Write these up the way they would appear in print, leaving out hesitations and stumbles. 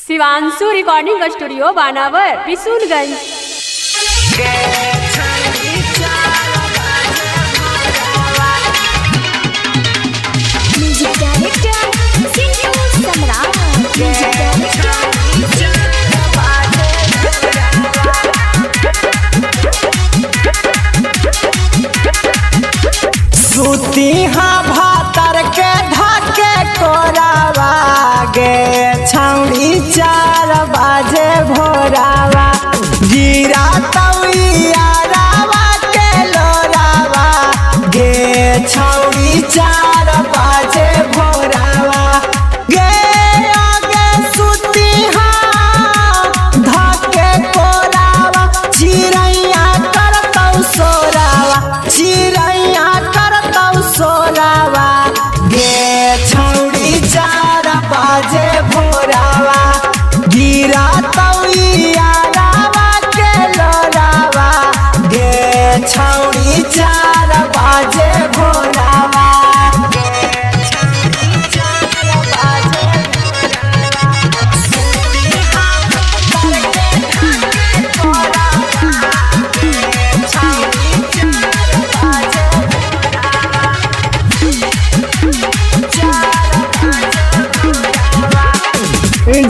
Shivanshu recording studio बानावर बिशुनगंज। सूती भातर के ढाके कोरावा गे छौड़ी 4 बजे भोरावा गिरा तविया रावा के लोरावा गे छौड़ी 4 बजे भोरावा गे आगे सूती ढाके कोरावा चिड़ैया करतौ सोरावा चिड़ैया सोरावा गे छौड़ी 4 बजे भोरावा गिरा तविया रावा के लोरावा गे छौड़ी 4 बजे भोरावा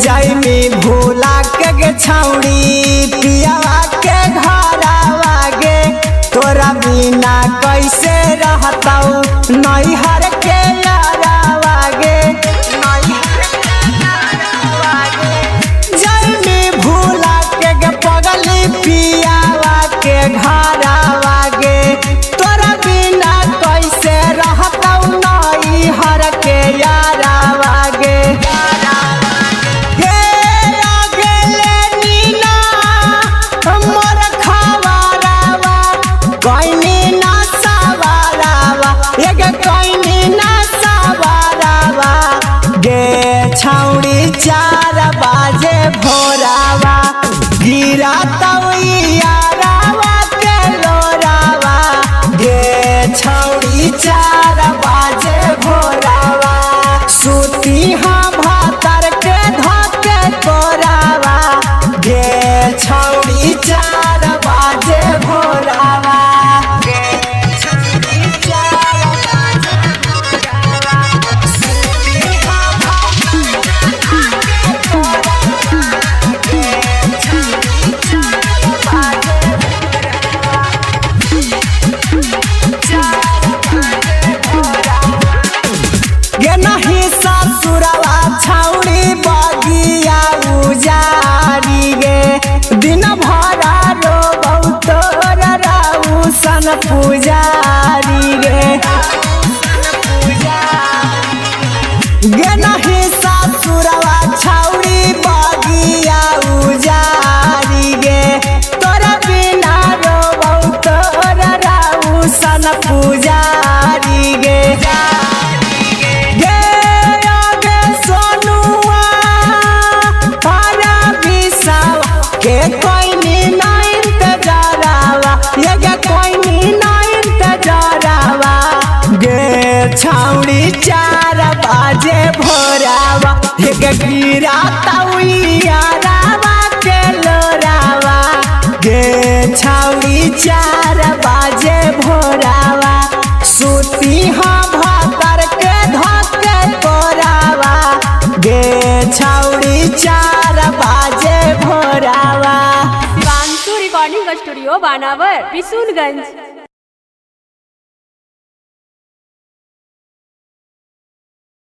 जाइमी भूला के छौड़ी पियावा के घरावा गे तोरा बिना कैसे रहतौ नैहर के यारावा गे जाइमी भूला के पगली पियावा के घरावा गे तोरा बिना कैसे रहतौ नैहर के यारावा गे छौड़ी 4 बजे भोरावा गिरा तविया रावा के लोरावा गे छौड़ी 4 बजे भोरावा सूती भातर के ढाके कोरावा गे छौड़ी 4 बजे भोरावा नहीं ससुरवा छौड़ी बगिया उजारी गे दिन भरा रो बहुतोर राउ सन पुजारी गे नहीं ससुरवा छौड़ी बगिया उजारी गे तोरा बिना रो बहुतोर राउ सन पुजारी गे छौड़ी 4 बजे भोरावा गिरा तविया रावा के लोरावा गे छौड़ी 4 बजे भोरावा सूती भातर के ढाके कोरावा गे छौड़ी 4 बजे भोरावा। शिवांशु रिकॉर्डिंग स्टूडियो बानावर बिशुनगंज।